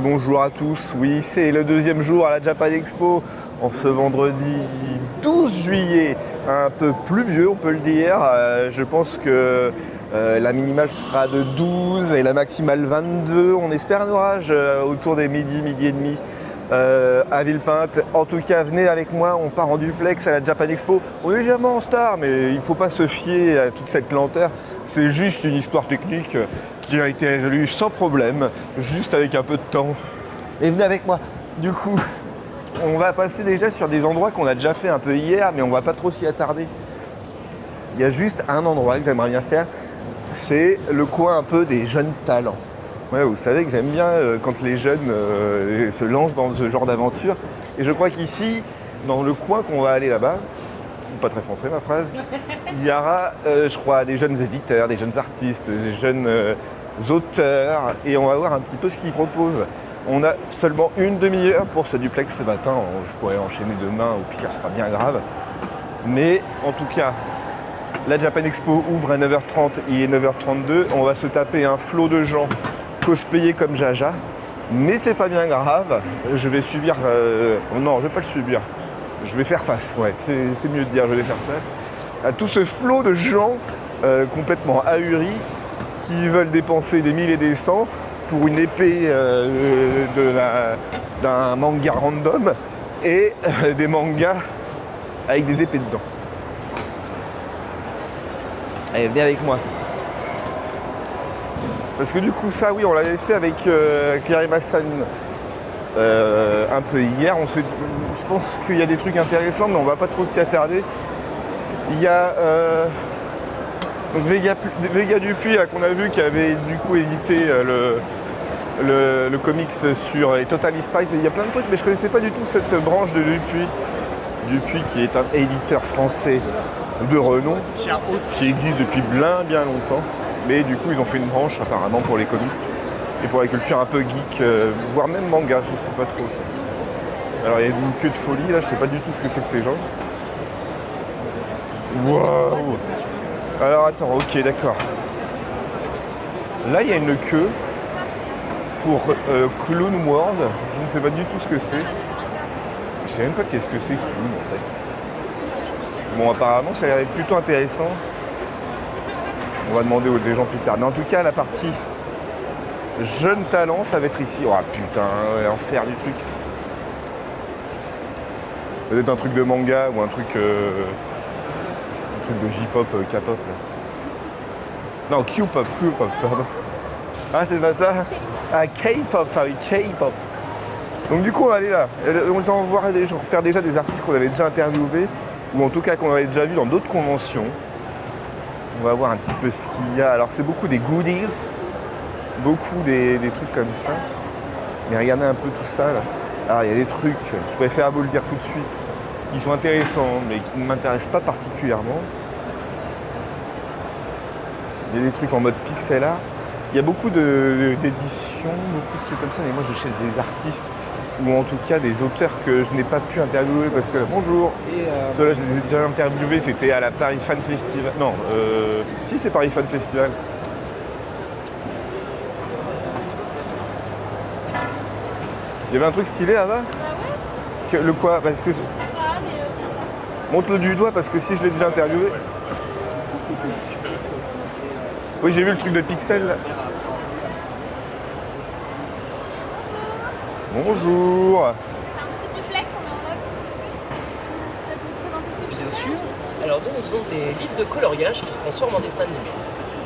bonjour à tous. Oui, c'est le deuxième jour à la Japan Expo, en ce vendredi 12 juillet. Un peu pluvieux, on peut le dire. Je pense que la minimale sera de 12 et la maximale 22. On espère un orage autour des midi et demi. À Villepinte. En tout cas, venez avec moi, on part en duplex à la Japan Expo. On est légèrement en retard, mais il ne faut pas se fier à toute cette lenteur. C'est juste une histoire technique qui a été résolue sans problème, juste avec un peu de temps. Et venez avec moi. Du coup, on va passer déjà sur des endroits qu'on a déjà fait un peu hier, mais on va pas trop s'y attarder. Il y a juste un endroit que j'aimerais bien faire, c'est le coin un peu des jeunes talents. Ouais, vous savez que j'aime bien quand les jeunes se lancent dans ce genre d'aventure. Et je crois qu'ici, dans le coin qu'on va aller là-bas, pas très français ma phrase, il y aura, je crois, des jeunes éditeurs, des jeunes artistes, des jeunes auteurs. Et on va voir un petit peu ce qu'ils proposent. On a seulement une demi-heure pour ce duplex ce matin. Je pourrais enchaîner demain, au pire, ce sera bien grave. Mais en tout cas, la Japan Expo ouvre à 9h30 et 9h32. On va se taper un flot de gens cosplayés comme Jaja. Mais c'est pas bien grave. Je vais subir... Non, je vais pas le subir. Je vais faire face. Ouais, c'est mieux de dire je vais faire face à tout ce flot de gens complètement ahuris qui veulent dépenser des 1000 et des cents pour une épée d'un manga random et des mangas avec des épées dedans. Allez, venez avec moi. Parce que du coup, ça, oui, on l'avait fait avec Kirima-san un peu hier. Je pense qu'il y a des trucs intéressants, mais on va pas trop s'y attarder. Il y a donc Vega Dupuis qu'on a vu qui avait du coup édité le comics sur les Totally Spies. Et il y a plein de trucs, mais je connaissais pas du tout cette branche de Dupuis. Dupuis qui est un éditeur français de renom, qui existe depuis bien longtemps. Mais du coup, ils ont fait une branche apparemment pour les comics et pour la culture un peu geek, voire même manga, je sais pas trop. Alors il y a une queue de folie là, je sais pas du tout ce que c'est que ces gens. Waouh! Alors attends, ok, d'accord. Là, il y a une queue pour Clown World. Je ne sais pas du tout ce que c'est. Je sais même pas qu'est-ce que c'est Clown en fait. Bon, apparemment, ça a l'air d'être plutôt intéressant. On va demander aux gens plus tard. Mais en tout cas, la partie jeune talent, ça va être ici. Oh putain, l'enfer du truc. Peut-être un truc de manga ou un truc de J-pop, K-pop. Non, Q-pop, pardon. Ah, c'est pas ça? Ah, K-pop, ah oui, K-pop. Donc du coup, on va aller là. Je repère déjà des artistes qu'on avait déjà interviewés, ou en tout cas qu'on avait déjà vus dans d'autres conventions. On va voir un petit peu ce qu'il y a. Alors, c'est beaucoup des goodies, beaucoup des trucs comme ça. Mais regardez un peu tout ça, là. Alors, il y a des trucs, je préfère vous le dire tout de suite, qui sont intéressants, mais qui ne m'intéressent pas particulièrement. Il y a des trucs en mode pixel art. Il y a beaucoup d'éditions, beaucoup de trucs comme ça, mais moi je cherche des artistes, ou en tout cas des auteurs que je n'ai pas pu interviewer parce que, bonjour, ceux-là je les ai déjà interviewés, c'était à la Paris Fan Festival. Non, si c'est Paris Fan Festival. Il y avait un truc stylé là-bas? Ah ouais? Le quoi? Parce que... Montre-le du doigt parce que si je l'ai déjà interviewé. Oui, j'ai vu le truc de Pixel là. Bonjour. Un petit duplex en Europe, s'il vous plaît. Peut-être nous présenter ce que tu Bien fais? sûr. Alors nous faisons des livres de coloriage qui se transforment en dessins animés.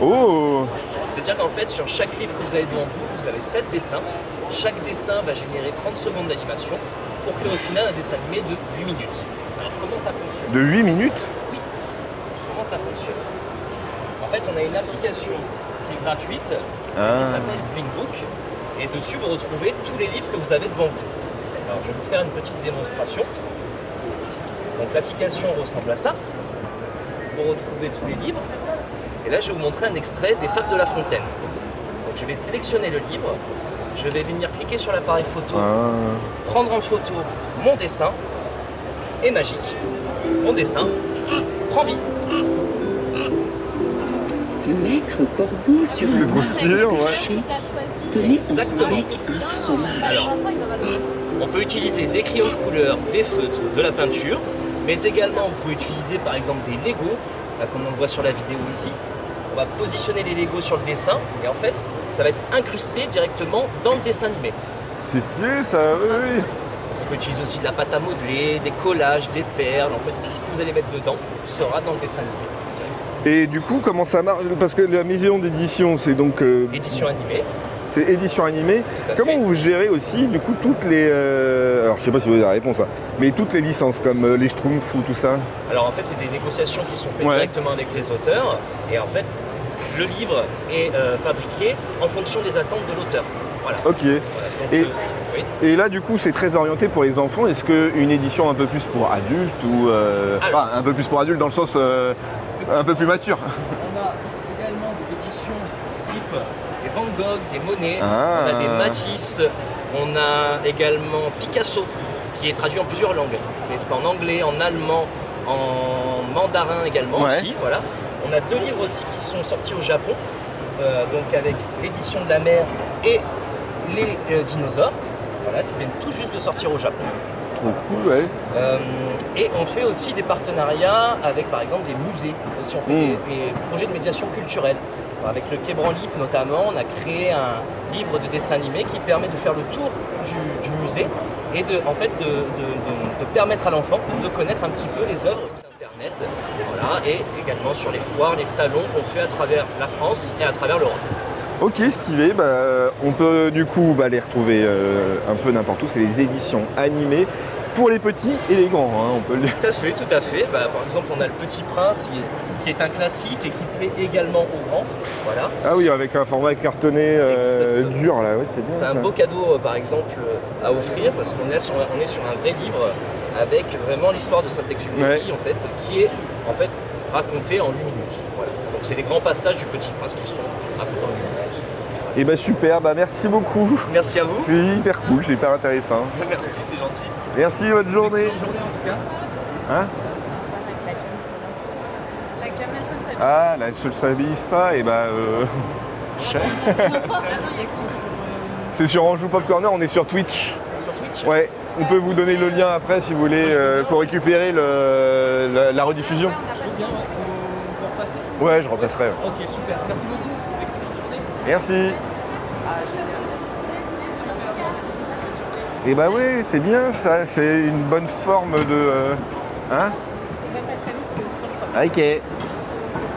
Oh! C'est-à-dire qu'en fait, sur chaque livre que vous avez devant vous, vous avez 16 dessins. Chaque dessin va générer 30 secondes d'animation pour créer au final un dessin animé de 8 minutes. Alors comment ça fonctionne? De 8 minutes? Oui. Comment ça fonctionne? En fait, on a une application qui est gratuite, qui s'appelle Blinkbook. Et dessus, vous retrouvez tous les livres que vous avez devant vous. Alors, je vais vous faire une petite démonstration. Donc, l'application ressemble à ça. Vous retrouvez tous les livres. Et là, je vais vous montrer un extrait des Fables de La Fontaine. Donc, je vais sélectionner le livre. Je vais venir cliquer sur l'appareil photo, prendre en photo mon dessin. Et magique, mon dessin prend vie. Maître Corbeau sur C'est un trop stylé, ouais. Tu as choisi Tenez dans son Exactement. bec un fromage. Alors, Les enfants, ils doivent adorer. on peut utiliser des crayons de couleur, des feutres, de la peinture, mais également vous pouvez utiliser par exemple des Lego, là, comme on le voit sur la vidéo ici. On va positionner les Lego sur le dessin et en fait ça va être incrusté directement dans le dessin animé. C'est stylé ça, oui, oui. On peut utiliser aussi de la pâte à modeler, des collages, des perles, en fait tout ce que vous allez mettre dedans sera dans le dessin animé. Et du coup, comment ça marche? Parce que la maison d'édition, c'est donc Édition animée, c'est édition animée. tout à Comment fait. vous gérez aussi du coup toutes les alors je sais pas si vous avez la réponse, hein, mais toutes les licences comme les Schtroumpfs ou tout ça? Alors en fait c'est des négociations qui sont faites Ouais. directement avec les auteurs et en fait le livre est fabriqué en fonction des attentes de l'auteur. Voilà. Ok. Voilà. Donc, Et- oui. Et là, du coup, c'est très orienté pour les enfants. Est-ce qu'une édition un peu plus pour adultes ou enfin, un peu plus pour adultes dans le sens un peu plus mature? On a également des éditions type des Van Gogh, des Monet, Ah. on a des Matisse, on a également Picasso qui est traduit en plusieurs langues, qui est en anglais, en allemand, en mandarin également Ouais. aussi. Voilà. On a 2 livres aussi qui sont sortis au Japon, donc avec l'édition de la mer et les dinosaures, voilà, qui viennent tout juste de sortir au Japon. Trop cool, ouais. Et on fait aussi des partenariats avec par exemple des musées. Aussi on fait des projets de médiation culturelle. Avec le Quai Branly notamment, on a créé un livre de dessin animé qui permet de faire le tour du musée et de permettre à l'enfant de connaître un petit peu les œuvres d'Internet. Voilà, et également sur les foires, les salons qu'on fait à travers la France et à travers l'Europe. Ok, stylé. Bah, on peut du coup les retrouver un peu n'importe où. C'est les éditions animées pour les petits et les grands, hein, on peut le dire. Tout à fait, tout à fait. Bah, par exemple, on a le Petit Prince qui est un classique et qui plaît également aux grands. Voilà. Ah oui, avec un format cartonné Exactement. dur là, ouais, c'est bien. C'est un ça. beau cadeau, par exemple, à offrir parce qu'on est sur un vrai livre avec vraiment l'histoire de Saint-Exupéry, Ouais. en fait, qui est en fait racontée en 8 minutes. Voilà. Donc c'est les grands passages du Petit Prince qui sont racontés en 8 minutes. Et bah super, bah merci beaucoup. Merci à vous. C'est hyper cool, c'est hyper intéressant. Merci, c'est gentil. Merci, bonne journée. Excellente journée en tout cas. Hein? La caméra, ça se Ah, là, elle se stabilise pas, et bah c'est sur Anjou Pop Corner, on est sur Twitch. Sur Twitch. Ouais, on peut vous donner le lien après si vous voulez pour récupérer la rediffusion. Je veux bien, vous repasser. Ouais, je repasserai. Ok, super. Merci beaucoup. Excellente journée. Merci. Et bah ouais, c'est bien ça, c'est une bonne forme de... hein? Ok.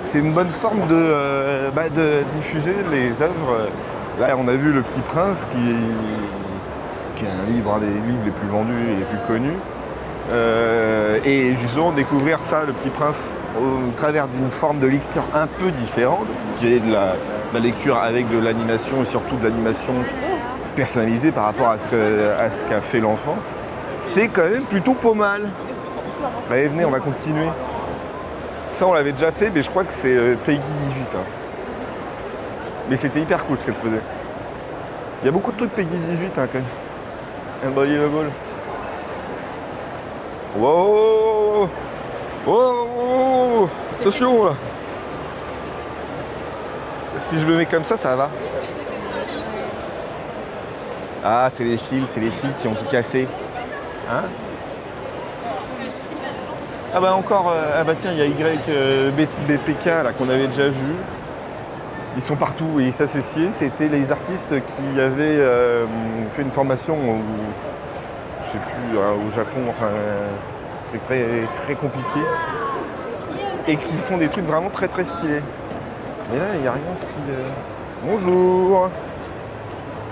C'est une bonne forme de diffuser les œuvres. Là, on a vu Le Petit Prince, qui est un livre, un des livres les plus vendus et les plus connus. Et justement, découvrir ça, Le Petit Prince, au travers d'une forme de lecture un peu différente, qui est de la lecture avec de l'animation et surtout de l'animation personnalisée par rapport à ce qu'a fait l'enfant, c'est quand même plutôt pas mal. Allez, venez, on va continuer. Ça, on l'avait déjà fait, mais je crois que c'est Peggy 18. Hein. Mais c'était hyper cool ce qu'elle faisait. Il y a beaucoup de trucs Peggy 18 hein, quand même. Unbelievable. Wow! Wow! Attention là! Si je me mets comme ça va. Ah, c'est les fils qui ont tout cassé. Hein? Ah bah encore, ah bah tiens, il y a BPK là qu'on avait déjà vu. Ils sont partout et ça c'est scié. C'était les artistes qui avaient fait une formation je sais plus, au Japon, enfin un truc très, très compliqué. Et qui font des trucs vraiment très très stylés. Mais là, il n'y a rien qui... Bonjour!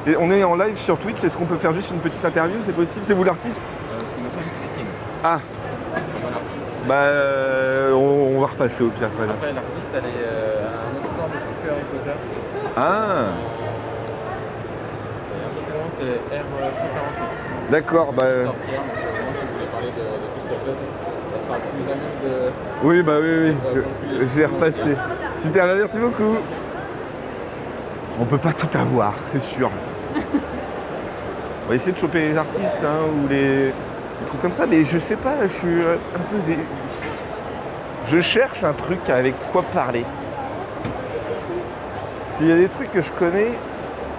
Et on est en live sur Twitch, est-ce qu'on peut faire juste une petite interview, c'est possible? C'est vous l'artiste? C'est notre invité. Ah! C'est pas l'artiste. Bah, on va repasser au pire, c'est pas grave. Après, l'artiste, elle est à un autre stand de Super Harry Potter. Ah! C'est un peu plus loin, c'est R148. D'accord, bah... Sorcière, donc vraiment, si vous voulez parler de tout ce qu'elle fait, ça sera plus amène de... Oui, bah oui, j'ai repassé. Super, bah, merci beaucoup. On peut pas tout avoir, c'est sûr. On va essayer de choper les artistes hein, ou les trucs comme ça, mais je sais pas, je suis un peu Je cherche un truc avec quoi parler. S'il y a des trucs que je connais,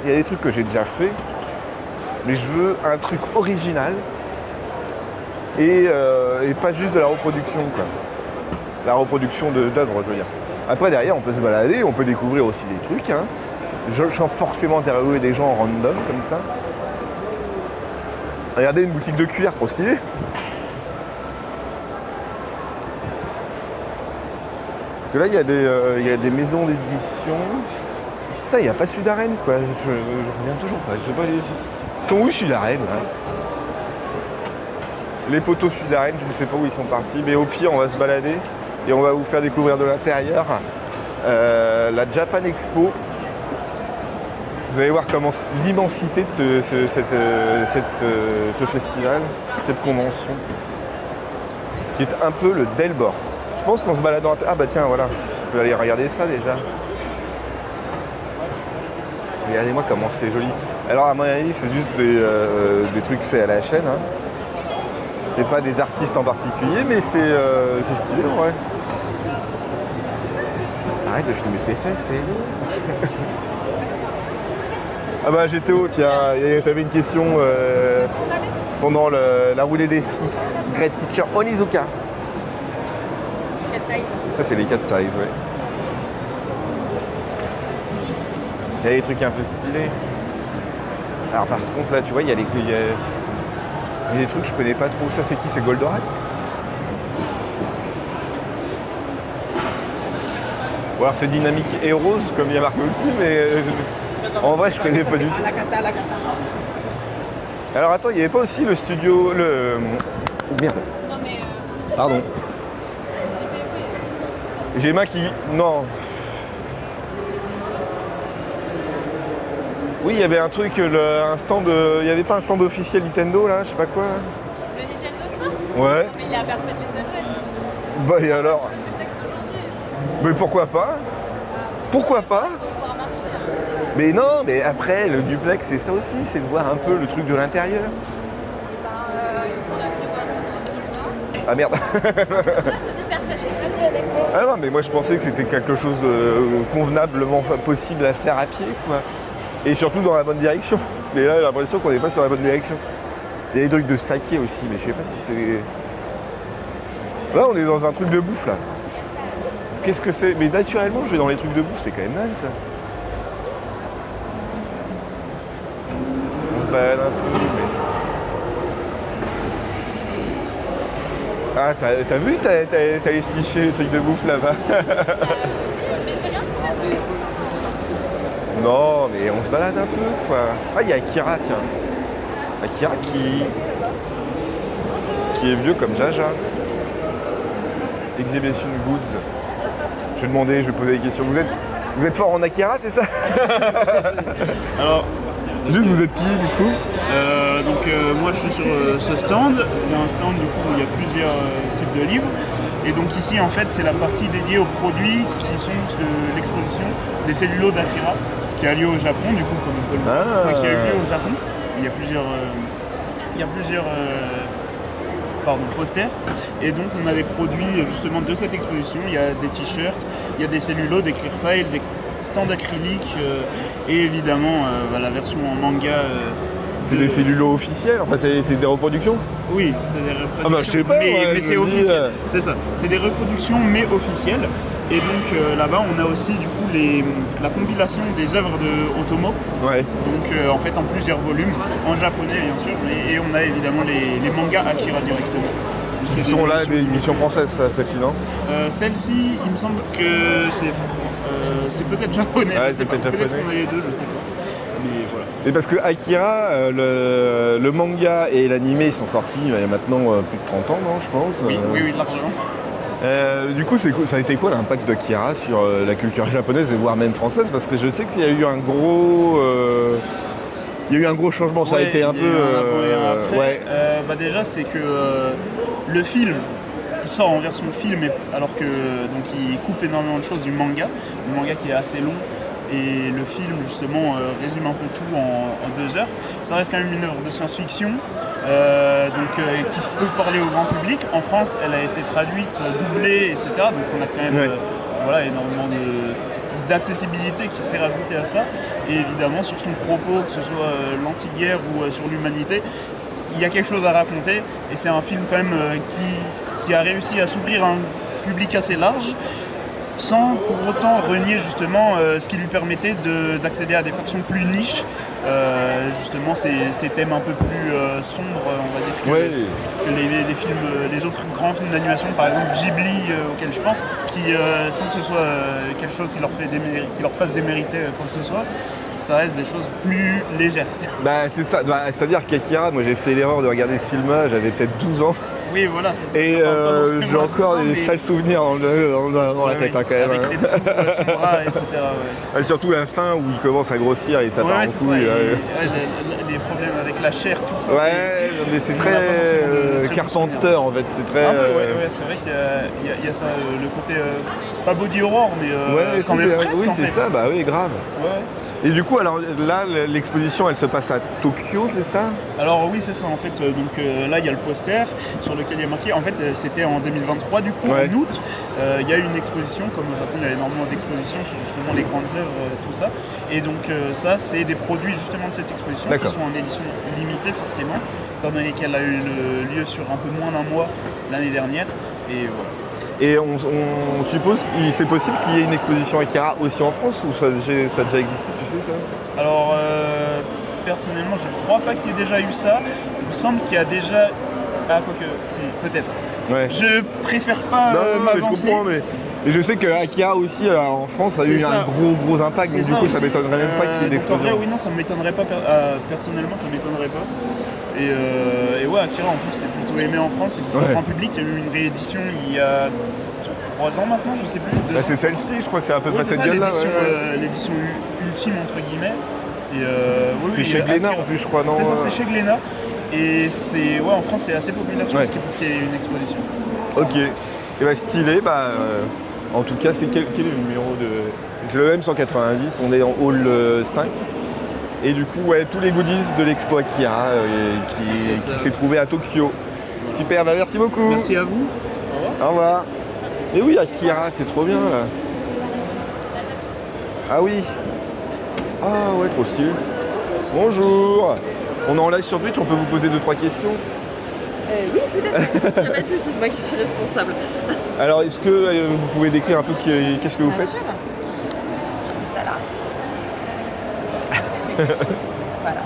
il y a des trucs que j'ai déjà fait, mais je veux un truc original et pas juste de la reproduction, quoi. La reproduction d'œuvres, je veux dire. Après, derrière, on peut se balader, on peut découvrir aussi des trucs, hein. Sans forcément interviewer des gens en random, comme ça. Regardez une boutique de cuir, trop stylé. Parce que là, il y a des maisons d'édition. Putain, il n'y a pas Sudarène, quoi. Je reviens toujours pas. Je sais pas, ils sont où Sudarène, là? Les poteaux Sudarène, je ne sais pas où ils sont partis. Mais au pire, on va se balader et on va vous faire découvrir de l'intérieur la Japan Expo. Vous allez voir comment l'immensité de ce festival, cette convention, qui est un peu le Delbord. Je pense qu'en se baladant... Ah bah tiens, voilà, on peut aller regarder ça déjà. Regardez-moi comment c'est joli. Alors à mon avis, c'est juste des trucs faits à la chaîne. Hein. C'est pas des artistes en particulier, mais c'est stylé, ouais. Arrête de filmer ses fesses, c'est... Ah bah GTO, tiens, t'avais une question pendant la roulée des filles. Great Teacher Onizuka. 4 size. Ça c'est les 4 sizes, ouais. Il y a des trucs un peu stylés. Alors par contre là tu vois, il y a des trucs que je connais pas trop. Ça c'est qui? C'est Goldorak? Ou alors c'est Dynamic Heroes comme il y a marqué au-dessus, mais en vrai je connais pas du tout. Alors attends, il n'y avait pas aussi le studio... Merde. Non mais Pardon. J'ai ma qui... Non. Oui, il y avait un truc, un stand... Il n'y avait pas un stand officiel Nintendo là, je sais pas quoi. le Nintendo Store. Ouais. Mais il est à Perpète Nintendo. Bah et alors? Mais pourquoi pas? Pourquoi pas? On va pouvoir marcher. Mais non, mais après, le duplex, c'est ça aussi, c'est de voir un peu le truc de l'intérieur. Ils sont là qui Ah merde. Ah non, mais moi je pensais que c'était quelque chose de convenablement possible à faire à pied, quoi. Et surtout dans la bonne direction. Mais là, j'ai l'impression qu'on n'est pas sur la bonne direction. Il y a des trucs de saké aussi, mais je sais pas si c'est... Là, on est dans un truc de bouffe, là. Qu'est-ce que c'est? Mais naturellement, je vais dans les trucs de bouffe, c'est quand même dingue, ça. On se balade un peu, mais... Ah, t'as vu? T'allais sniffer les trucs de bouffe, là-bas. Mais j'ai rien trouvé. Non, mais on se balade un peu, quoi. Ah, il y a Akira, tiens. Akira qui est vieux comme Jaja. Exhibition Goods. Je vais demander, je vais poser des questions. Vous êtes fort en Akira, c'est ça? Alors, Juste, vous êtes qui, du coup? moi je suis sur ce stand. C'est un stand du coup où il y a plusieurs types de livres. Et donc ici en fait c'est la partie dédiée aux produits qui sont de l'exposition des cellulos d'Akira qui a lieu au Japon du coup comme on peut le voir. Enfin, qui a eu lieu au Japon. Il y a plusieurs posters. Et donc on a des produits justement de cette exposition. Il y a des t-shirts, il y a des cellulos, des clear files, des stands acryliques et évidemment la version en manga. C'est des cellulos officiels? Enfin, c'est des reproductions? Oui, c'est des reproductions, Ah bah, je sais pas, mais c'est officiel. C'est ça, c'est des reproductions mais officielles. Et donc là-bas, on a aussi du coup la compilation des œuvres de Otomo. Ouais. Donc en fait en plusieurs volumes, en japonais bien sûr, et on a évidemment les mangas Akira directement. Qui sont là des émissions françaises, celle-ci, non? Celle-ci, il me semble que c'est peut-être japonais. Ouais, je sais c'est pas. peut-être Peut-être japonais. qu'on a les deux, je sais pas. Mais voilà. Et parce que Akira, le manga et l'animé sont sortis il y a maintenant plus de 30 ans, non, je pense. Oui, largement. Du coup, ça a été quoi l'impact d'Akira sur la culture japonaise et voire même française? Parce que je sais qu'il y a eu un gros... il y a eu un gros changement, ça a été un peu... avant et un après. ouais. Déjà, c'est que le film, il sort en version film, alors que donc il coupe énormément de choses du manga. Le manga qui est assez long. Et le film, justement, résume un peu tout en 2 heures. Ça reste quand même une œuvre de science-fiction, qui peut parler au grand public. En France, elle a été traduite, doublée, etc. Donc on a quand même énormément d'accessibilité qui s'est rajoutée à ça. et évidemment sur son propos, que ce soit l'anti-guerre ou sur l'humanité, il y a quelque chose à raconter et c'est un film quand même qui a réussi à s'ouvrir à un public assez large sans pour autant renier justement ce qui lui permettait d'accéder à des factions plus niches, justement ces thèmes un peu plus sombres, on va dire, que les films, les autres grands films d'animation, par exemple Ghibli auxquels je pense, qui sans que ce soit quelque chose qui leur fasse démériter quoi que ce soit, ça reste des choses plus légères. Bah c'est ça, c'est-à-dire qu'Akira, moi j'ai fait l'erreur de regarder ce film-là, j'avais peut-être 12 ans. Oui, voilà, ça Et j'ai encore des sales souvenirs dans la tête quand même. Avec les dessous de son bras, etc. Ouais. Et surtout la fin où il commence à grossir et ça part en c'est couille. les problèmes avec la chair, tout ça. Ouais, mais c'est très Carpenter en fait, c'est très... c'est vrai qu'il y a ça, le côté pas body horror, mais quand même presque en fait. Oui, c'est ça, bah oui, grave. Ouais. Et du coup, alors là, l'exposition, elle se passe à Tokyo, c'est ça? Alors oui, c'est ça en fait. Donc là, il y a le poster sur lequel il y a marqué. En fait, c'était en 2023, du coup, en août. Il y a eu une exposition, comme au Japon, il y a énormément d'expositions sur justement les grandes œuvres, tout ça. Et donc ça, c'est des produits justement de cette exposition qui sont en édition limitée forcément, étant donné qu'elle a eu lieu sur un peu moins d'un mois l'année dernière. Et voilà. Et on suppose que c'est possible qu'il y ait une exposition Akira aussi en France ou ça a déjà existé, tu sais ça? Alors personnellement je crois pas qu'il y ait déjà eu ça. Il me semble qu'il y a déjà... Ah quoique, si, peut-être. Ouais. Je préfère pas m'avancer. Je comprends, mais je sais que Akira aussi en France a eu un gros impact, donc du coup ça m'étonnerait même pas qu'il y ait d'exposition. En vrai, oui, non, ça m'étonnerait pas, personnellement ça m'étonnerait pas. Et ouais, Akira en plus c'est plutôt aimé en France, c'est plutôt grand public. Il y a eu une réédition il y a 3 ans maintenant, je sais plus. C'est celle-ci, je crois que c'est à peu près cette gueule-là. L'édition ultime entre guillemets. C'est chez Glénat en plus, je crois, non? C'est ça, c'est chez Glénat. Et en France c'est assez populaire, je pense qu'il y ait une exposition. Ok, et bah stylé, en tout cas, quel est le numéro de... C'est le M190, on est en hall 5. Et du coup, tous les goodies de l'expo Akira qui s'est trouvé à Tokyo. Super, merci beaucoup. Merci à vous. Au revoir. Mais oui, Akira, c'est trop bien là. Ah oui. Ah ouais, trop stylé. Bonjour. On est en live sur Twitch, on peut vous poser 2-3 questions? Oui, tout à fait. Il n'y a pas de souci, c'est moi qui suis responsable. Alors, est-ce que vous pouvez décrire un peu qu'est-ce que vous faites? Bien sûr. Ça là. Voilà.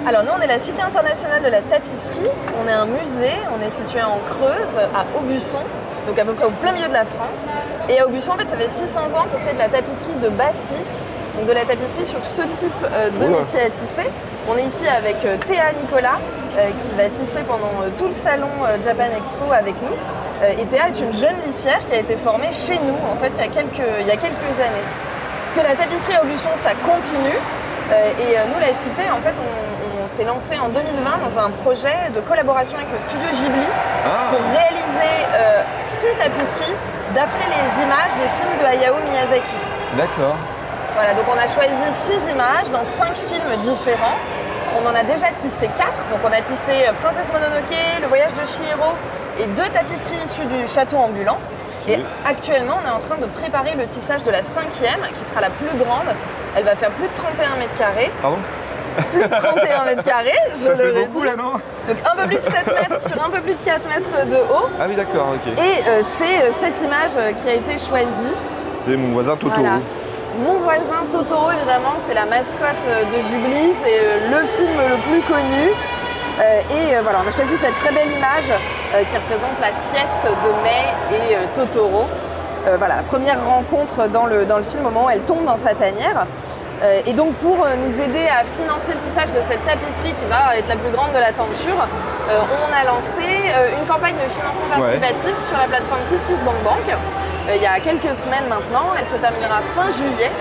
Alors nous, on est la Cité internationale de la tapisserie. On est un musée, on est situé en Creuse, à Aubusson, donc à peu près au plein milieu de la France. Et à Aubusson, en fait, ça fait 600 ans qu'on fait de la tapisserie de basse lisse, donc de la tapisserie sur ce type de métier à tisser. On est ici avec Théa Nicolas qui va tisser pendant tout le salon Japan Expo avec nous. Et Théa est une jeune lissière qui a été formée chez nous en fait il y a quelques années. Parce que la tapisserie à Aubusson, ça continue. Et nous, la Cité, en fait, on s'est lancé en 2020 dans un projet de collaboration avec le studio Ghibli pour réaliser 6 tapisseries d'après les images des films de Hayao Miyazaki. D'accord. Voilà, donc on a choisi 6 images dans 5 films différents. On en a déjà tissé 4, donc on a tissé Princesse Mononoke, Le Voyage de Chihiro et 2 tapisseries issues du château ambulant. Et actuellement, on est en train de préparer le tissage de la 5e, qui sera la plus grande. Elle va faire plus de 31 mètres carrés. Pardon? Plus de 31 mètres carrés, je le fait beaucoup là, non? Donc un peu plus de 7 mètres sur un peu plus de 4 mètres de haut. Ah oui, d'accord, ok. Et c'est cette image qui a été choisie. C'est Mon voisin Totoro. Voilà. Mon voisin Totoro, évidemment, c'est la mascotte de Ghibli, c'est le film le plus connu. Voilà, on a choisi cette très belle image qui représente la sieste de Mai et Totoro. Voilà, la première rencontre dans le film au moment où elle tombe dans sa tanière. Et donc pour nous aider à financer le tissage de cette tapisserie qui va être la plus grande de la tenture, on a lancé une campagne de financement participatif sur la plateforme KissKissBankBank. Il y a quelques semaines maintenant, elle se terminera fin juillet.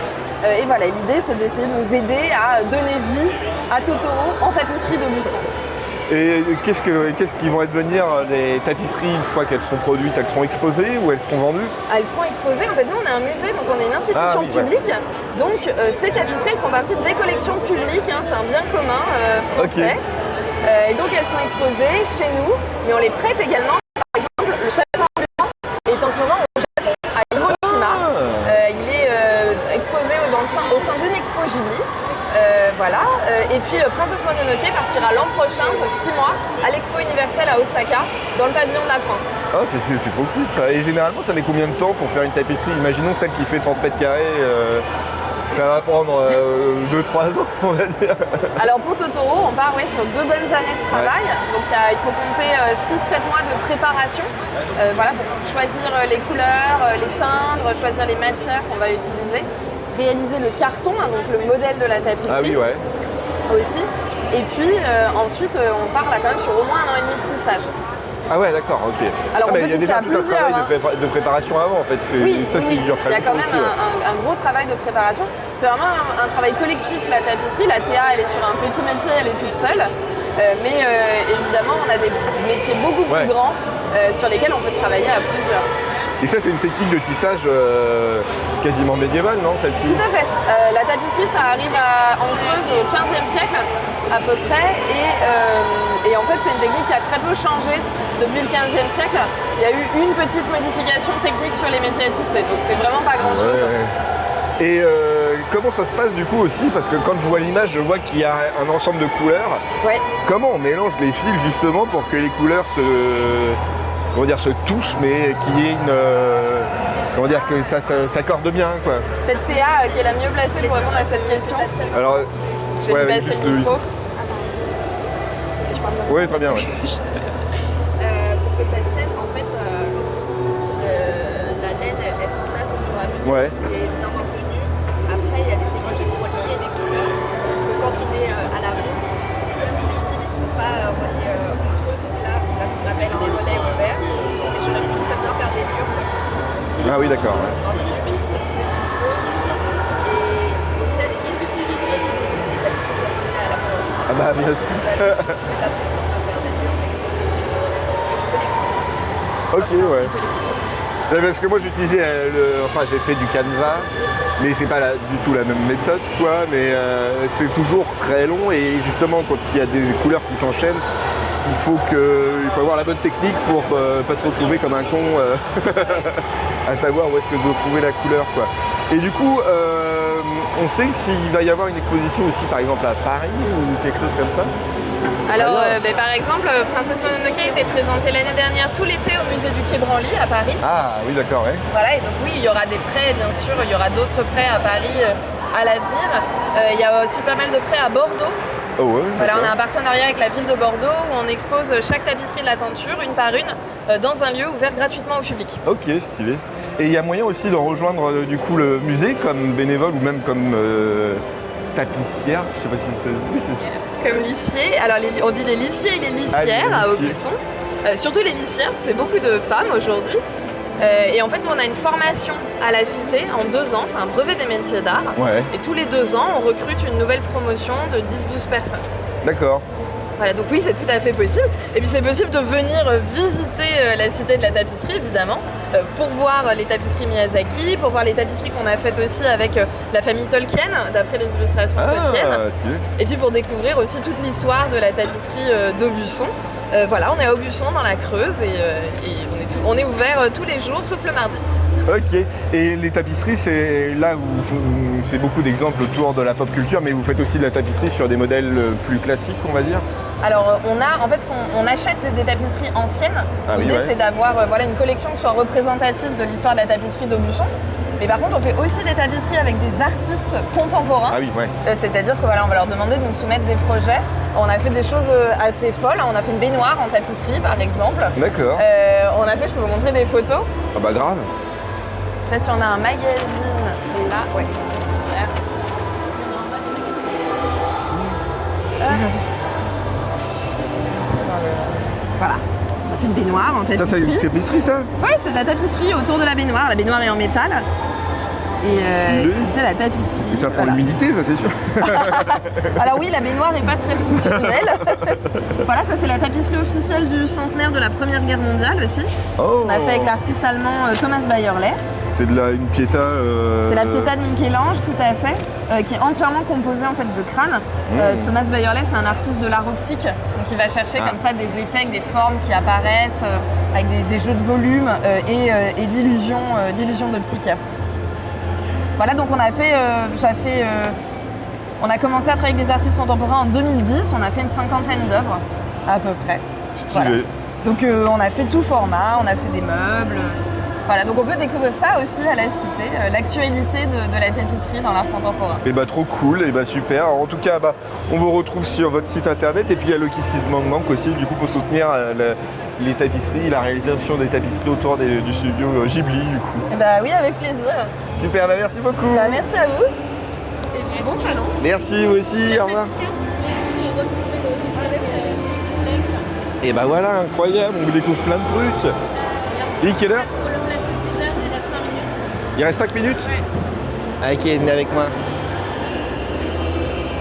Et voilà, l'idée c'est d'essayer de nous aider à donner vie à Totoro en tapisserie d'Aubusson. Et qu'est-ce qui vont devenir les tapisseries une fois qu'elles seront produites? Elles seront exposées ou elles seront vendues? Elles seront exposées. En fait, nous, on est un musée, donc on est une institution publique. Donc, ces tapisseries font partie des collections publiques. C'est un bien commun français. Et donc, elles sont exposées chez nous, mais on les prête également. Par exemple, le château ambulant est en ce moment au Japon, à Hiroshima. Il est exposé au sein d'une expo Ghibli. Voilà. Et puis Princesse Mononoke partira l'an prochain pour 6 mois à l'Expo universelle à Osaka, dans le pavillon de la France. Ah, c'est trop cool ça. Et généralement, ça met combien de temps pour faire une tapisserie? Imaginons celle qui fait 30 mètres carrés. Ça va prendre 2-3 ans, on va dire. Alors pour Totoro, on part sur 2 bonnes années de travail. Donc il faut compter 6-7 mois de préparation voilà, pour choisir les couleurs, les teindre, choisir les matières qu'on va utiliser, réaliser le carton, hein, donc le modèle de la tapisserie. Ah oui, ouais. Aussi. Et puis ensuite, on part là quand même sur au moins 1 an et demi de tissage. Ah ouais, d'accord, ok. Alors on peut il y a tisser déjà à tout un plusieurs. travail de préparation avant, en fait. C'est ça qui dure très il y a quand longtemps même aussi, un gros travail de préparation. C'est vraiment un travail collectif, la tapisserie. La Théa, elle est sur un petit métier, elle est toute seule. Mais évidemment, on a des métiers beaucoup plus grands sur lesquels on peut travailler à plusieurs. Et ça, c'est une technique de tissage quasiment médiévale, non, celle-ci? Tout à fait. La tapisserie, ça arrive en Creuse au XVe siècle, à peu près. Et en fait, c'est une technique qui a très peu changé depuis le XVe siècle. Il y a eu une petite modification technique sur les métiers à tisser, donc c'est vraiment pas grand-chose. Ouais. Et comment ça se passe du coup aussi? Parce que quand je vois l'image, je vois qu'il y a un ensemble de couleurs. Ouais. Comment on mélange les fils justement pour que les couleurs se touchent, mais qu'il y ait que ça s'accorde bien, quoi. C'est peut-être Théa qui est la mieux placée pour répondre à cette question. Alors, je vais lui passer le micro. Oui, très bien. Ouais. Pour que ça tienne, en fait, la laine, elle s'entasse au fur et à mesure. Ouais. C'est bien maintenu. Après, il y a des techniques pour lier des couleurs. Parce que quand on est à la route, les fils ne sont pas reliés entre eux. Donc là, on a ce qu'on appelle un relais ouvert. Mais j'aurais pu très bien faire des murs comme ici. Ah oui, d'accord. Ouais. Continue, mais cette petite zone. Et il faut aussi aller vite. Les tapisseries soient finies à la fin. Ah bah bien sûr. J'ai pas pris le temps de faire des murs, mais c'est aussi. Et on peut les coudre aussi. Ok, ouais. On peut les coudre aussi. Parce que moi j'utilisais, j'ai fait du canevas, mais c'est pas du tout la même méthode, quoi. Mais c'est toujours très long et justement quand il y a des couleurs qui s'enchaînent, il faut avoir la bonne technique pour pas se retrouver comme un con à savoir où est-ce que je dois trouver la couleur, quoi. Et du coup, on sait s'il va y avoir une exposition aussi, par exemple à Paris ou quelque chose comme ça? Alors, par exemple, Princesse Mononoke a été présentée l'année dernière tout l'été au musée du Quai Branly à Paris. Ah oui, d'accord, ouais. Voilà, et donc oui, il y aura des prêts, bien sûr, il y aura d'autres prêts à Paris à l'avenir. Il y a aussi pas mal de prêts à Bordeaux. Oh ouais, voilà, on a un partenariat avec la ville de Bordeaux où on expose chaque tapisserie de la tenture, une par une, dans un lieu ouvert gratuitement au public. Ok, stylé. Et il y a moyen aussi de rejoindre du coup le musée comme bénévole ou même comme tapissière, je sais pas si ça se dit. Comme lissier, alors on dit les lissiers et les lissières à Aubusson. Surtout les lissières, c'est beaucoup de femmes aujourd'hui. Et en fait, nous, on a une formation à la Cité en 2 ans, c'est un brevet des métiers d'art. Ouais. Et tous les 2 ans, on recrute une nouvelle promotion de 10-12 personnes. D'accord. Voilà, donc oui, c'est tout à fait possible. Et puis c'est possible de venir visiter la Cité de la tapisserie, évidemment, pour voir les tapisseries Miyazaki, pour voir les tapisseries qu'on a faites aussi avec la famille Tolkien, d'après les illustrations de Tolkien. Et puis pour découvrir aussi toute l'histoire de la tapisserie d'Aubusson. Voilà, on est à Aubusson dans la Creuse et on est ouvert tous les jours, sauf le mardi. Ok. Et les tapisseries, c'est là où c'est beaucoup d'exemples autour de la pop culture, mais vous faites aussi de la tapisserie sur des modèles plus classiques, on va dire? Alors on achète des tapisseries anciennes. L'idée c'est d'avoir une collection qui soit représentative de l'histoire de la tapisserie d'Aubusson. Mais par contre on fait aussi des tapisseries avec des artistes contemporains. Ah oui, ouais. C'est-à-dire que on va leur demander de nous soumettre des projets. On a fait des choses assez folles. On a fait une baignoire en tapisserie par exemple. D'accord. Je peux vous montrer des photos. Ah bah grave. Je sais pas si on a un magazine là. Ouais, super. Voilà, on a fait une baignoire en tapisserie. Ça, c'est une tapisserie, ça? Oui, c'est de la tapisserie autour de la baignoire. La baignoire est en métal. Et on fait la tapisserie. Et ça prend l'humidité, ça, c'est sûr. Alors oui, la baignoire n'est pas très fonctionnelle. Voilà, ça c'est la tapisserie officielle du centenaire de la Première Guerre mondiale aussi. Oh. On a fait avec l'artiste allemand Thomas Bayerley. C'est une Pietà. C'est la Pietà de Michel-Ange, tout à fait, qui est entièrement composée en fait de crâne. Thomas Bayerley, c'est un artiste de l'art optique, donc il va chercher comme ça des effets, des formes qui apparaissent, avec des jeux de volume et d'illusions d'optique. Voilà, donc on a fait, ça fait On a commencé à travailler avec des artistes contemporains en 2010, on a fait une 50aine d'œuvres, à peu près. Voilà. Donc on a fait tout format, on a fait des meubles. Voilà, donc on peut découvrir ça aussi à la Cité, l'actualité de la tapisserie dans l'art contemporain. Et bah trop cool, et bah super. Alors, en tout cas, on vous retrouve sur votre site internet et puis il y a le Kiss Kiss Mang Mang aussi, du coup pour soutenir les tapisseries, la réalisation des tapisseries autour du studio Ghibli du coup. Et bah oui, avec plaisir. Super, bah merci beaucoup. Bah, merci à vous. Et puis bon salon. Merci vous aussi, au revoir. Et bah voilà, incroyable, on découvre plein de trucs. Et quelle heure? Pour le plateau de 10 heures, il reste 5 minutes. Il reste 5 minutes? Ouais. Ok, venez avec moi.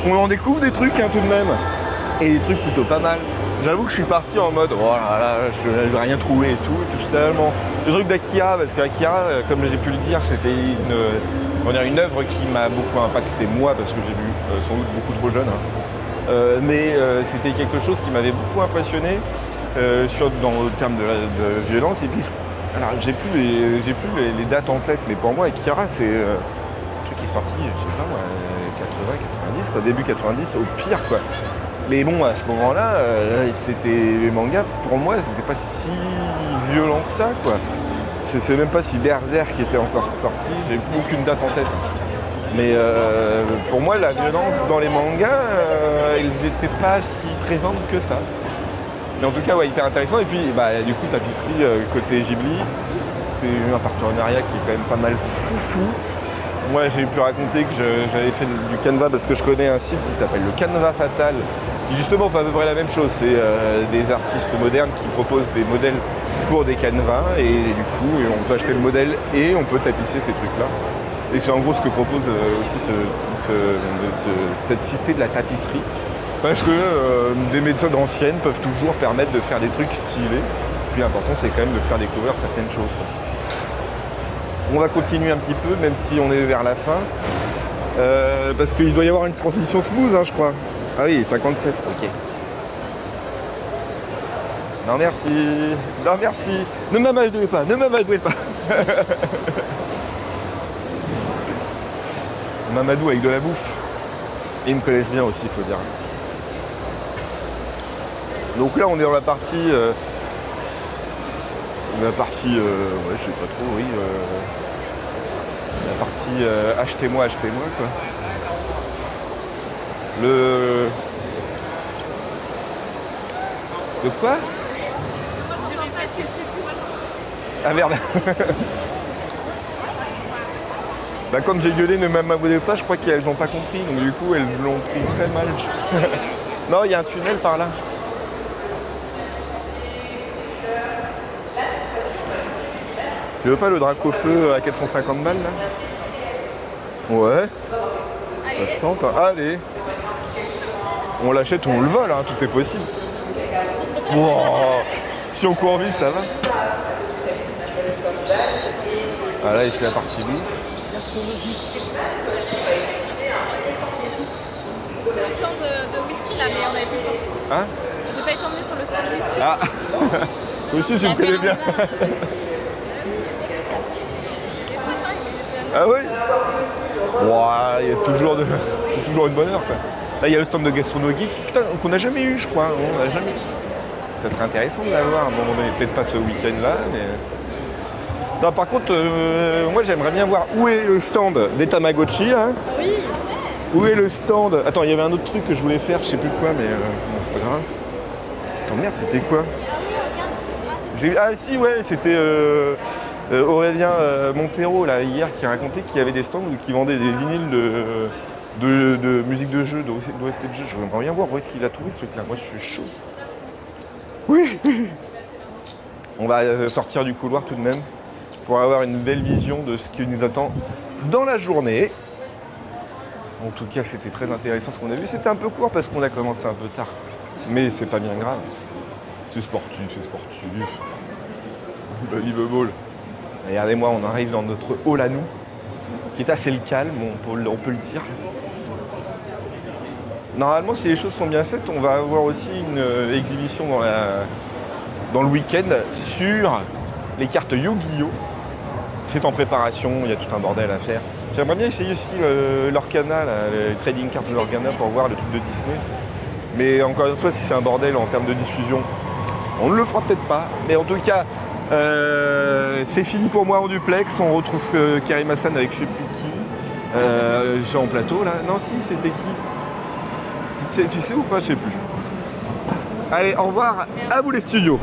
On en découvre des trucs tout de même. Et des trucs plutôt pas mal. J'avoue que je suis parti en mode, oh là là, je vais rien trouver et tout. Et puis finalement, le truc d'Akira, parce qu'Akira, comme j'ai pu le dire, c'était une œuvre qui m'a beaucoup impacté moi, parce que j'ai vu sans doute beaucoup trop jeune. Mais c'était quelque chose qui m'avait beaucoup impressionné dans le terme de violence. Et puis, alors, j'ai plus les dates en tête, mais pour moi, Akira, c'est un truc qui est sorti, je sais pas moi, 80, 90, quoi, début 90, au pire, quoi. Mais bon, à ce moment-là, les mangas, pour moi, c'était pas si violent que ça, quoi. Je sais même pas si Berserk était encore sorti, j'ai aucune date en tête. Mais pour moi, la violence dans les mangas, elles n'étaient pas si présentes que ça. Mais en tout cas, ouais, hyper intéressant. Et puis, du coup, tapisserie côté Ghibli, c'est un partenariat qui est quand même pas mal foufou. Moi, j'ai pu raconter que j'avais fait du canevas parce que je connais un site qui s'appelle le Canevas Fatal, qui justement fait à peu près la même chose. C'est des artistes modernes qui proposent des modèles pour des canevas et du coup, on peut acheter le modèle et on peut tapisser ces trucs-là. Et c'est en gros ce que propose aussi cette cité de la tapisserie. Parce que des méthodes anciennes peuvent toujours permettre de faire des trucs stylés. Puis l'important, c'est quand même de faire découvrir certaines choses. On va continuer un petit peu, même si on est vers la fin. Parce qu'il doit y avoir une transition smooth, je crois. Ah oui, 57, ok. Non merci. Non merci. Ne m'amadouez pas, ne m'amadouez pas. Mamadou avec de la bouffe. Et ils me connaissent bien aussi, il faut dire. Donc là, on est dans la partie... ouais, je sais pas trop, oui. La partie achetez-moi, achetez-moi, quoi. De quoi? Moi, j'entends pas ce que tu dis. Moi, j'entends pas. Ah merde. Comme j'ai gueulé, ne m'abonnez pas, je crois qu'elles n'ont pas compris, donc du coup elles l'ont pris très mal. Non, il y a un tunnel par là. Tu veux pas le drac au feu à 450 balles là? Ouais. Ça se tente, hein. Allez. On l'achète ou on le vole, tout est possible. Wow. Si on court vite, ça va. Ah là, il fait la partie bouffe. Sur le stand de whisky là, mais on avait plus le temps. Hein? J'ai failli t'emmener sur le stand de whisky. Ah. Toi aussi, tu me connais bien. Ah oui? Ouah, il y a toujours c'est toujours une bonne heure, quoi. Là, il y a le stand de gastronomie putain, qu'on n'a jamais eu, je crois. On n'a jamais eu. Ça serait intéressant de l'avoir à un moment donné. Peut-être pas ce week-end-là, mais... Non, par contre, moi, j'aimerais bien voir où est le stand des Tamagotchi, là. Oui. Où est le stand? Attends, il y avait un autre truc que je voulais faire, je sais plus quoi, mais bon, c'est pas grave. Attends, merde, c'était quoi? Ah si, ouais, c'était Aurélien Montero, là, hier, qui racontait qu'il y avait des stands qui vendaient des vinyles de musique de jeu, d'OST de jeu. Je voudrais bien voir où est-ce qu'il a trouvé ce truc-là. Moi, je suis chaud. Oui. On va sortir du couloir tout de même pour avoir une belle vision de ce qui nous attend dans la journée. En tout cas, c'était très intéressant ce qu'on a vu. C'était un peu court parce qu'on a commencé un peu tard. Mais c'est pas bien grave. C'est sportif, c'est sportif. Unbelievable. Regardez-moi, on arrive dans notre hall à nous, qui est assez calme, on peut le dire. Normalement, si les choses sont bien faites, on va avoir aussi une exhibition dans le week-end sur les cartes Yu-Gi-Oh! C'est en préparation, il y a tout un bordel à faire. J'aimerais bien essayer aussi l'Orcana, le trading cards de l'Orcana pour voir le truc de Disney. Mais encore une fois, si c'est un bordel en termes de diffusion, on ne le fera peut-être pas. Mais en tout cas, c'est fini pour moi en duplex. On retrouve Karim Hassan avec je sais plus qui. J'ai en plateau là. Non, si, c'était qui? Tu sais ou pas? Je sais plus. Allez, au revoir. À vous les studios.